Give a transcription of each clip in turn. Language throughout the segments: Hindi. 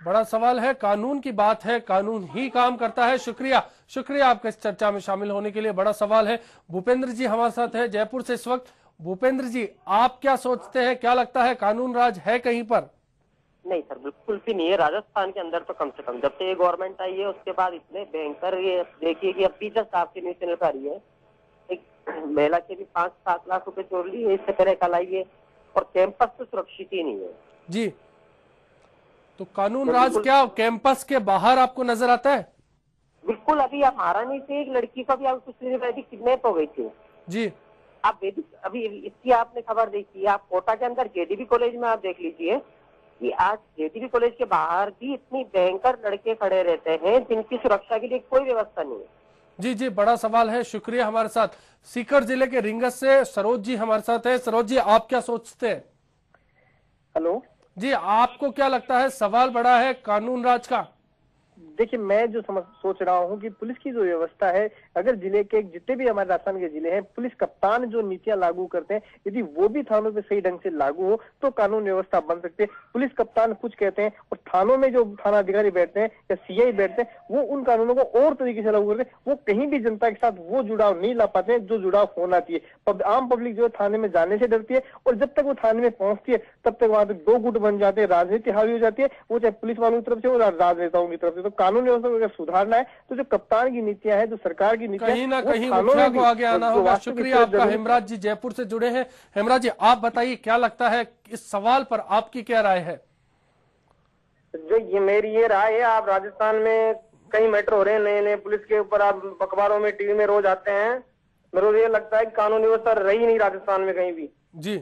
बड़ा सवाल है, कानून की बात है, कानून ही काम करता है। शुक्रिया, शुक्रिया आपका इस चर्चा में शामिल होने के लिए। बड़ा सवाल है। भूपेंद्र जी हमारे साथ है जयपुर से इस वक्त। भूपेंद्र जी, आप क्या सोचते हैं, क्या लगता है, कानून राज है कहीं पर? नहीं सर, बिल्कुल भी नहीं है। राजस्थान के अंदर तो कम से कम जब से ये गवर्नमेंट आई है उसके बाद इतने भयंकर, ये देखिए कि अब टीचर्स आपके न्यूज चैनल पर आ रही है, एक महिला के भी 5-7 लाख रुपए चोर लिए, इससे पहले कल आई है, और कैंपस तो सुरक्षित ही नहीं है जी। तो कानून तो राज बिल्कुल क्या कैंपस के बाहर आपको नजर आता है? बिल्कुल। अभी आप महारानी से एक लड़की को भी आप कुछ दिन पहले किडनैप हो गई थी। जी आप अभी इसकी आपने खबर देखी, आप कोटा के अंदर जेडीबी कॉलेज में आप देख लीजिए कि आज जेडीबी कॉलेज के बाहर भी इतनी भयंकर लड़के खड़े रहते हैं जिनकी सुरक्षा के लिए कोई व्यवस्था नहीं है। जी जी, बड़ा सवाल है। शुक्रिया। हमारे साथ सीकर जिले के रिंगस से सरोज जी हमारे साथ है। सरोज जी, आप क्या सोचते हैं? हेलो जी, आपको क्या लगता है, सवाल बड़ा है कानून राज का? देखिए, मैं जो सोच रहा हूँ कि पुलिस की जो व्यवस्था है, अगर जिले के जितने भी हमारे राजस्थान के जिले हैं, पुलिस कप्तान जो नीतियां लागू करते हैं, यदि वो भी थानों पे सही ढंग से लागू हो तो कानून व्यवस्था बन सकती है। पुलिस कप्तान कुछ कहते हैं और थानों में जो थाना अधिकारी बैठते हैं या सीआई बैठते हैं, वो उन कानूनों को और तरीके से लागू करते हैं। वो कहीं भी जनता के साथ वो जुड़ाव नहीं ला पाते हैं जो जुड़ाव होना चाहिए। आम पब्लिक जो है थाने में जाने से डरती है, और जब तक वो थाने में पहुंचती है तब तक वहां पे दो गुट बन जाते हैं, राजनीति हावी हो जाती है, वो चाहे पुलिस वालों की तरफ से हो या राजनेताओं की तरफ से। तो कानून व्यवस्था को अगर सुधारना है तो जो कप्तान की नीतियां हैं, जो सरकार की नीतियां, कहीं ना कहीं थानों मुखिया में को भी आगे आना होगा। शुक्रिया आपका। जरूरी। हेमराज जी जयपुर से जुड़े हैं। हेमराज जी, आप बताइए क्या लगता है, इस सवाल पर आपकी क्या राय है? जो ये मेरी ये राय है, आप राजस्थान में कई मैटर हो रहे हैं नए नए पुलिस के ऊपर, आप अखबारों में टीवी में रोज आते हैं। मेरे को ये लगता है कि कानून व्यवस्था रही नहीं राजस्थान में कहीं भी। जी,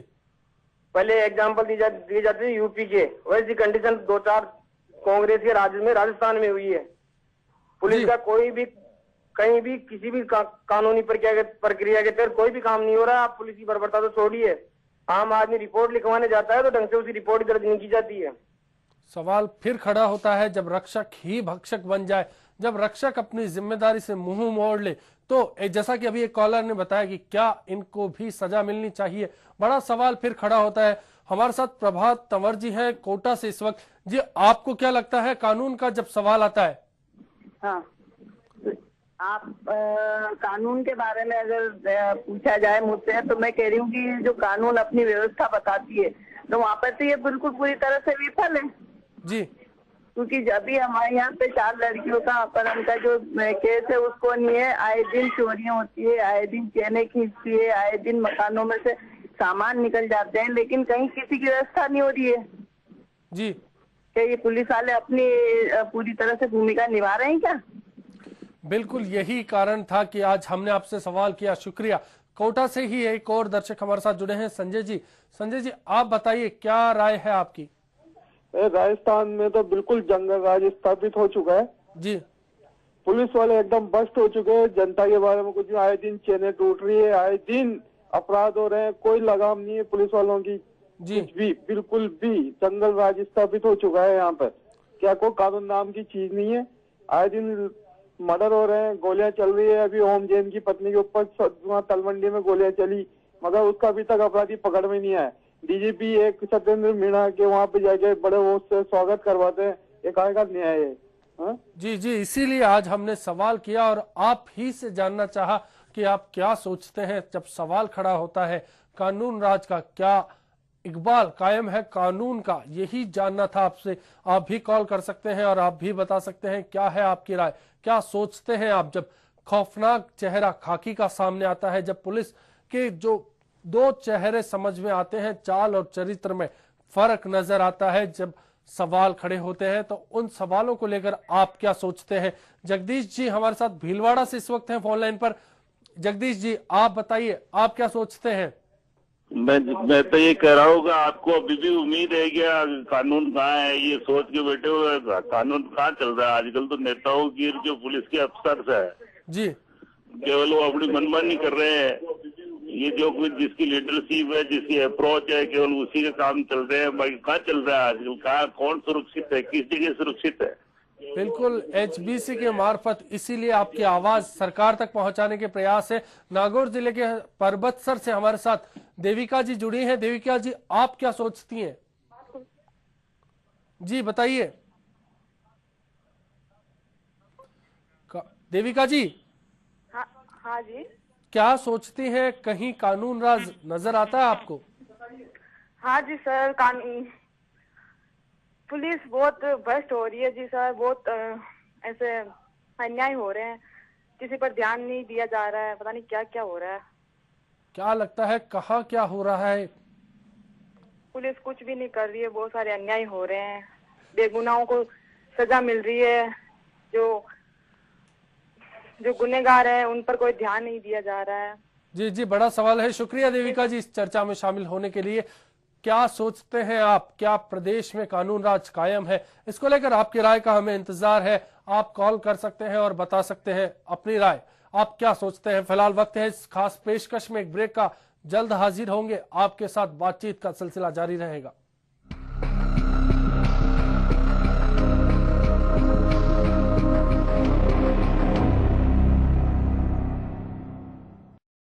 पहले एग्जाम्पल दी जाती है यूपी के, वैसी कंडीशन 2-4 कांग्रेस के राज्य में राजस्थान में हुई है। पुलिस का कोई भी कहीं भी किसी भी कानूनी प्रक्रिया के तहत कोई भी काम नहीं हो रहा। आप पुलिस की बर्बरता तो छोड़िए, आम आदमी रिपोर्ट लिखवाने जाता है तो ढंग से उसकी रिपोर्ट दर्ज नहीं की जाती है। सवाल फिर खड़ा होता है, जब रक्षक ही भक्षक बन जाए, जब रक्षक अपनी जिम्मेदारी से मुंह मोड़ ले, तो जैसा कि अभी एक कॉलर ने बताया कि क्या इनको भी सजा मिलनी चाहिए? बड़ा सवाल फिर खड़ा होता है। हमारे साथ प्रभात तंवर जी हैं कोटा से इस वक्त। जी, आपको क्या लगता है, कानून का जब सवाल आता है? हाँ, आप कानून के बारे में अगर पूछा जाए मुझसे, तो मैं कह रही हूँ कि जो कानून अपनी व्यवस्था बताती है, तो वहाँ पर तो ये बिल्कुल पूरी तरह से विफल है जी। क्योंकि जब भी हमारे यहाँ पे 4 लड़कियों का अपहरण का जो केस है उसको नहीं है, आए दिन चोरियां होती है, आए दिन चैनें खींचती है, आए दिन मकानों में से सामान निकल जाते हैं, लेकिन कहीं किसी की व्यवस्था नहीं हो रही है। जी, क्या ये पुलिस वाले अपनी पूरी तरह से भूमिका निभा रहे हैं क्या? बिल्कुल यही कारण था कि आज हमने आपसे सवाल किया। शुक्रिया। कोटा से ही एक और दर्शक हमारे साथ जुड़े हैं, संजय जी। संजय जी, आप बताइए क्या राय है आपकी? राजस्थान में तो बिल्कुल जंगल राज स्थापित हो चुका है जी। पुलिस वाले एकदम बस्ट हो चुके हैं। जनता के बारे में कुछ, आए दिन चेनें टूट रही है, आए दिन अपराध हो रहे हैं, कोई लगाम नहीं है पुलिस वालों की जी। कुछ भी, बिल्कुल भी जंगल राज स्थापित हो चुका है यहाँ पर। क्या कोई कानून नाम की चीज नहीं है। आए दिन मर्डर हो रहे हैं, गोलियां चल रही है। अभी ओम जैन की पत्नी के ऊपर तलवंडी में गोलियां चली, मगर उसका अभी तक अपराधी पकड़ में नहीं आया। डीजीपी एक सत्येंद्र मीणा के वहां पे जाके बड़े वो से स्वागत करवाते हैं, ये कहाँ का न्याय है? हा? जी जी, इसीलिए आज हमने सवाल किया और आप ही से जानना चाहा कि आप क्या सोचते हैं जब सवाल खड़ा होता है कानून राज का, क्या इकबाल कायम है कानून का? यही जानना था आपसे। आप भी कॉल कर सकते हैं और आप भी बता सकते हैं क्या है आपकी राय, क्या सोचते हैं आप जब खौफनाक चेहरा खाकी का सामने आता है, जब पुलिस के जो 2 चेहरे समझ में आते हैं, चाल और चरित्र में फर्क नजर आता है, जब सवाल खड़े होते हैं, तो उन सवालों को लेकर आप क्या सोचते हैं? जगदीश जी हमारे साथ भीलवाड़ा से इस वक्त हैं फोन लाइन पर। जगदीश जी, आप बताइए आप क्या सोचते हैं? मैं तो ये कह रहा हूँ कि आपको अभी भी उम्मीद है क्या? कानून कहाँ है, ये सोच के बैठे हुए कानून कहाँ चल रहा है आजकल? तो नेताओं की जो पुलिस के अफसर है जी, केवल वो अपनी मनमानी कर रहे हैं। ये जो कुछ जिसकी लीडरशिप है, जिसकी अप्रोच है, केवल उसी के काम चल रहे हैं। बाकी कहाँ चल रहा है आजकल? कहाँ कौन सुरक्षित है, किस जगह सुरक्षित है? बिल्कुल एचबीसी के मार्फत इसीलिए आपकी आवाज सरकार तक पहुंचाने के प्रयास है। नागौर जिले के परबतसर से हमारे साथ देविका जी जुड़ी हैं। देविका जी, आप क्या सोचती हैं? जी बताइए। देविका जी, हाँ जी। क्या सोचती हैं, कहीं कानून राज नजर आता है आपको? हाँ जी सर, कानून पुलिस बहुत भ्रष्ट हो रही है जी सर, बहुत ऐसे अन्याय हो रहे हैं, किसी पर ध्यान नहीं दिया जा रहा है, पता नहीं क्या क्या हो रहा है। क्या लगता है कहाँ क्या हो रहा है? पुलिस कुछ भी नहीं कर रही है, बहुत सारे अन्याय हो रहे हैं, बेगुनाहों को सजा मिल रही है, जो गुनहगार है उन पर कोई ध्यान नहीं दिया जा रहा है। जी जी, बड़ा सवाल है। शुक्रिया देविका जी इस चर्चा में शामिल होने के लिए। क्या सोचते हैं आप, क्या प्रदेश में कानून राज कायम है? इसको लेकर आपकी राय का हमें इंतजार है। आप कॉल कर सकते हैं और बता सकते हैं अपनी राय, आप क्या सोचते हैं। फिलहाल वक्त है इस खास पेशकश में एक ब्रेक का, जल्द हाजिर होंगे, आपके साथ बातचीत का सिलसिला जारी रहेगा।